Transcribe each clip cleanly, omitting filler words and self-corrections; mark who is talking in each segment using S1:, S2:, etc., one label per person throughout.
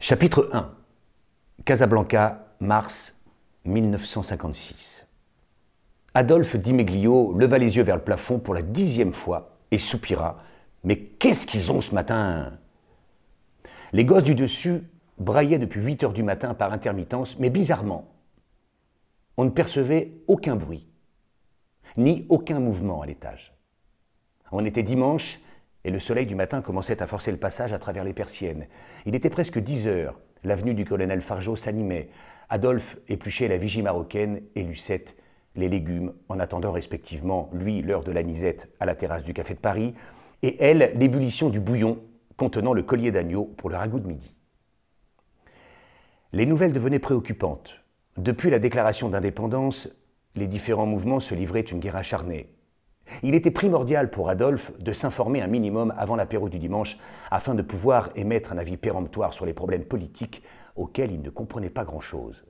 S1: Chapitre 1. Casablanca, mars 1956. Adolphe Di Meglio leva les yeux vers le plafond pour la 10e fois et soupira. « Mais qu'est-ce qu'ils ont ce matin ?» Les gosses du dessus braillaient depuis 8 heures du matin par intermittence, mais bizarrement, on ne percevait aucun bruit, ni aucun mouvement à l'étage. On était dimanche et le soleil du matin commençait à forcer le passage à travers les persiennes. Il était presque 10 heures, l'avenue du colonel Fargeau s'animait. Adolphe épluchait la vigie marocaine et Lucette les légumes, en attendant respectivement, lui, l'heure de l'anisette à la terrasse du Café de Paris, et elle, l'ébullition du bouillon contenant le collier d'agneau pour le ragoût de midi. Les nouvelles devenaient préoccupantes. Depuis la déclaration d'indépendance, les différents mouvements se livraient une guerre acharnée. Il était primordial pour Adolphe de s'informer un minimum avant l'apéro du dimanche afin de pouvoir émettre un avis péremptoire sur les problèmes politiques auxquels il ne comprenait pas grand-chose.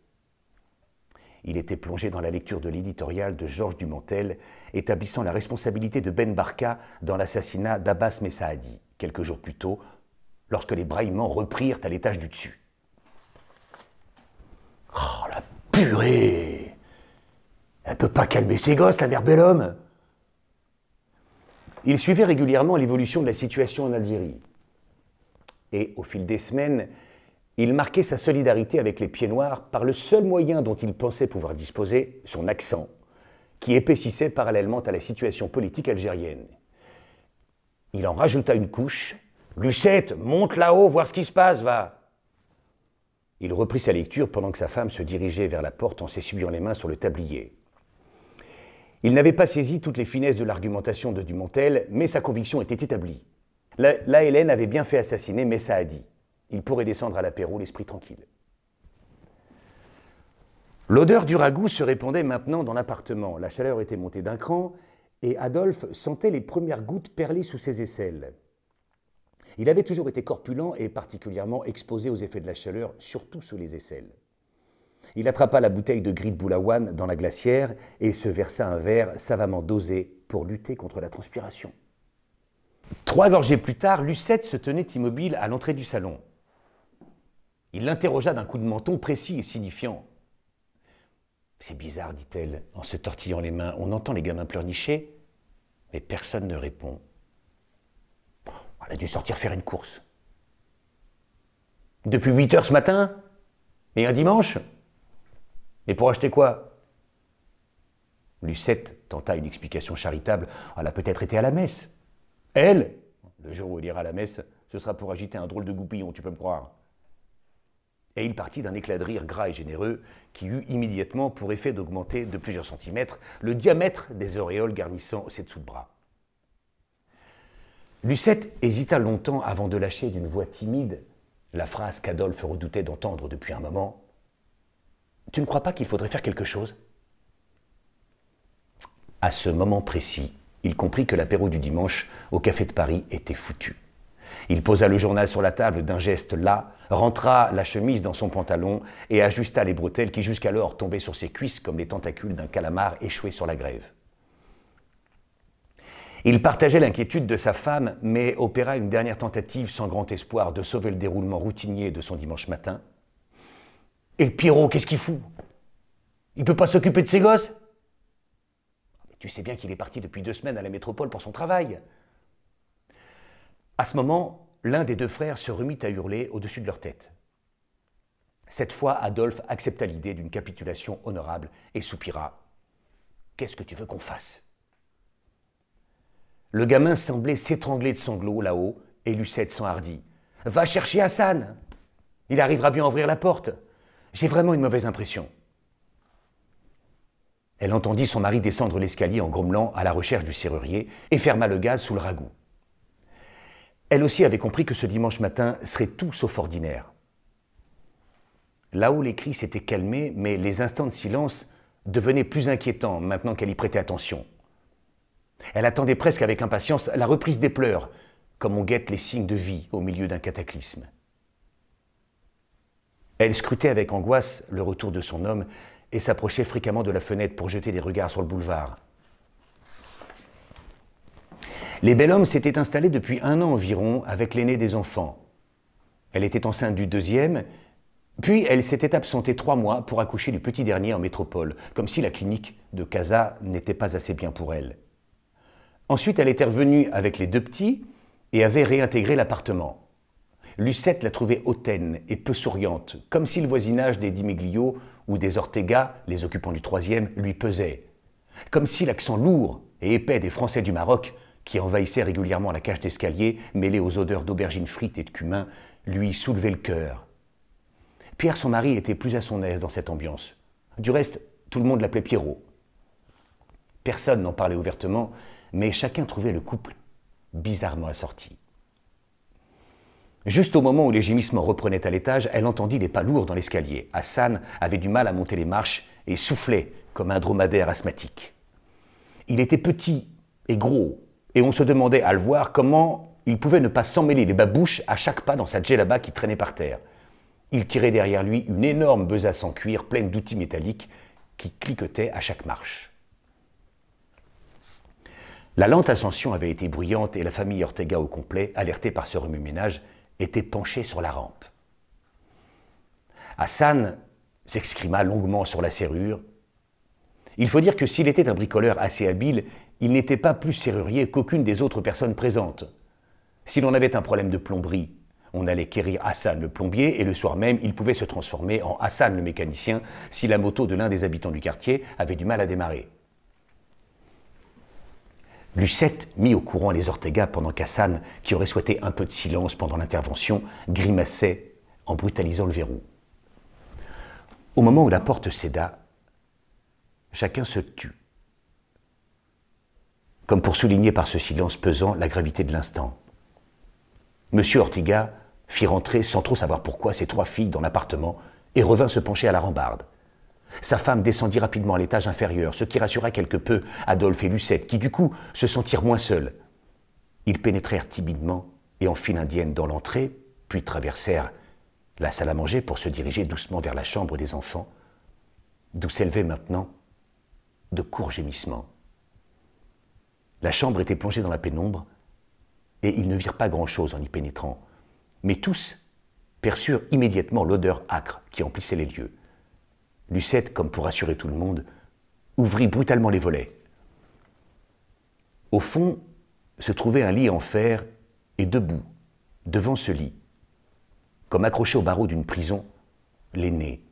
S1: Il était plongé dans la lecture de l'éditorial de Georges Dumontel établissant la responsabilité de Ben Barka dans l'assassinat d'Abbas Messaadi, quelques jours plus tôt, lorsque les braillements reprirent à l'étage du dessus. « Oh, la purée! Elle peut pas calmer ses gosses, la mère Bellhomme !» Il suivait régulièrement l'évolution de la situation en Algérie. Et au fil des semaines, il marquait sa solidarité avec les pieds noirs par le seul moyen dont il pensait pouvoir disposer, son accent, qui épaississait parallèlement à la situation politique algérienne. Il en rajouta une couche. « Lucette, monte là-haut, voir ce qui se passe, va !» Il reprit sa lecture pendant que sa femme se dirigeait vers la porte en s'essuyant les mains sur le tablier. Il n'avait pas saisi toutes les finesses de l'argumentation de Dumontel, mais sa conviction était établie. L'ALN avait bien fait assassiner Messaadi. Il pourrait descendre à l'apéro, l'esprit tranquille. L'odeur du ragoût se répandait maintenant dans l'appartement. La chaleur était montée d'un cran et Adolphe sentait les premières gouttes perler sous ses aisselles. Il avait toujours été corpulent et particulièrement exposé aux effets de la chaleur, surtout sous les aisselles. Il attrapa la bouteille de gris de Boulaouane dans la glacière et se versa un verre savamment dosé pour lutter contre la transpiration. 3 gorgées plus tard, Lucette se tenait immobile à l'entrée du salon. Il l'interrogea d'un coup de menton précis et signifiant. « C'est bizarre, dit-elle, en se tortillant les mains. On entend les gamins pleurnicher, mais personne ne répond. Elle a dû sortir faire une course. Depuis 8 heures ce matin? Et un dimanche? Et pour acheter quoi? » Lucette tenta une explication charitable. Elle a peut-être été à la messe. Elle, le jour où il ira à la messe, ce sera pour agiter un drôle de goupillon, tu peux me croire. Et il partit d'un éclat de rire gras et généreux qui eut immédiatement pour effet d'augmenter de plusieurs centimètres le diamètre des auréoles garnissant ses dessous de bras. Lucette hésita longtemps avant de lâcher d'une voix timide la phrase qu'Adolphe redoutait d'entendre depuis un moment. « Tu ne crois pas qu'il faudrait faire quelque chose ?» À ce moment précis, il comprit que l'apéro du dimanche au Café de Paris était foutu. Il posa le journal sur la table d'un geste las, rentra la chemise dans son pantalon et ajusta les bretelles qui jusqu'alors tombaient sur ses cuisses comme les tentacules d'un calamar échoué sur la grève. Il partageait l'inquiétude de sa femme, mais opéra une dernière tentative sans grand espoir de sauver le déroulement routinier de son dimanche matin. « Et le Pierrot, qu'est-ce qu'il fout? Il ne peut pas s'occuper de ses gosses? Tu sais bien qu'il est parti depuis 2 semaines à la métropole pour son travail. » À ce moment, l'un des 2 frères se remit à hurler au-dessus de leur tête. Cette fois, Adolphe accepta l'idée d'une capitulation honorable et soupira. « Qu'est-ce que tu veux qu'on fasse ?» Le gamin semblait s'étrangler de sanglots là-haut et Lucette s'enhardit. « Va chercher Hassan. Il arrivera bien à ouvrir la porte. J'ai vraiment une mauvaise impression. » Elle entendit son mari descendre l'escalier en grommelant à la recherche du serrurier et ferma le gaz sous le ragoût. Elle aussi avait compris que ce dimanche matin serait tout sauf ordinaire. Là-haut, les cris s'étaient calmés, mais les instants de silence devenaient plus inquiétants maintenant qu'elle y prêtait attention. Elle attendait presque avec impatience la reprise des pleurs, comme on guette les signes de vie au milieu d'un cataclysme. Elle scrutait avec angoisse le retour de son homme et s'approchait fréquemment de la fenêtre pour jeter des regards sur le boulevard. Les Bellhomme s'étaient installés depuis 1 an environ avec l'aîné des enfants. Elle était enceinte du deuxième, puis elle s'était absentée 3 mois pour accoucher du petit dernier en métropole, comme si la clinique de Casa n'était pas assez bien pour elle. Ensuite, elle était revenue avec les 2 petits et avait réintégré l'appartement. Lucette la trouvait hautaine et peu souriante, comme si le voisinage des Di Meglio ou des Ortega, les occupants du troisième, lui pesait. Comme si l'accent lourd et épais des Français du Maroc, qui envahissaient régulièrement la cage d'escalier, mêlé aux odeurs d'aubergines frites et de cumin, lui soulevait le cœur. Pierre, son mari, était plus à son aise dans cette ambiance. Du reste, tout le monde l'appelait Pierrot. Personne n'en parlait ouvertement, mais chacun trouvait le couple bizarrement assorti. Juste au moment où les gémissements reprenaient à l'étage, elle entendit des pas lourds dans l'escalier. Hassan avait du mal à monter les marches et soufflait comme un dromadaire asthmatique. Il était petit et gros, et on se demandait à le voir comment il pouvait ne pas s'emmêler les babouches à chaque pas dans sa djellaba qui traînait par terre. Il tirait derrière lui une énorme besace en cuir pleine d'outils métalliques qui cliquetaient à chaque marche. La lente ascension avait été bruyante et la famille Ortega au complet, alertée par ce remue-ménage, était penchée sur la rampe. Hassan s'excrima longuement sur la serrure. Il faut dire que s'il était un bricoleur assez habile, il n'était pas plus serrurier qu'aucune des autres personnes présentes. Si l'on avait un problème de plomberie, on allait quérir Hassan le plombier et le soir même, il pouvait se transformer en Hassan le mécanicien si la moto de l'un des habitants du quartier avait du mal à démarrer. Lucette mit au courant les Ortega pendant qu'Hassan, qui aurait souhaité un peu de silence pendant l'intervention, grimaçait en brutalisant le verrou. Au moment où la porte céda, chacun se tut, comme pour souligner par ce silence pesant la gravité de l'instant. Monsieur Ortega fit rentrer, sans trop savoir pourquoi, ses 3 filles dans l'appartement et revint se pencher à la rambarde. Sa femme descendit rapidement à l'étage inférieur, ce qui rassura quelque peu Adolphe et Lucette, qui du coup se sentirent moins seuls. Ils pénétrèrent timidement et en file indienne dans l'entrée, puis traversèrent la salle à manger pour se diriger doucement vers la chambre des enfants, d'où s'élevaient maintenant de courts gémissements. La chambre était plongée dans la pénombre, et ils ne virent pas grand-chose en y pénétrant, mais tous perçurent immédiatement l'odeur âcre qui emplissait les lieux. Lucette, comme pour rassurer tout le monde, ouvrit brutalement les volets. Au fond se trouvait un lit en fer, et debout, devant ce lit, comme accroché au barreau d'une prison, l'aîné,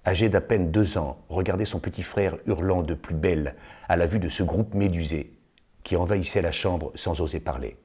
S1: âgé d'à peine 2 ans, regardait son petit frère hurlant de plus belle à la vue de ce groupe médusé qui envahissait la chambre sans oser parler.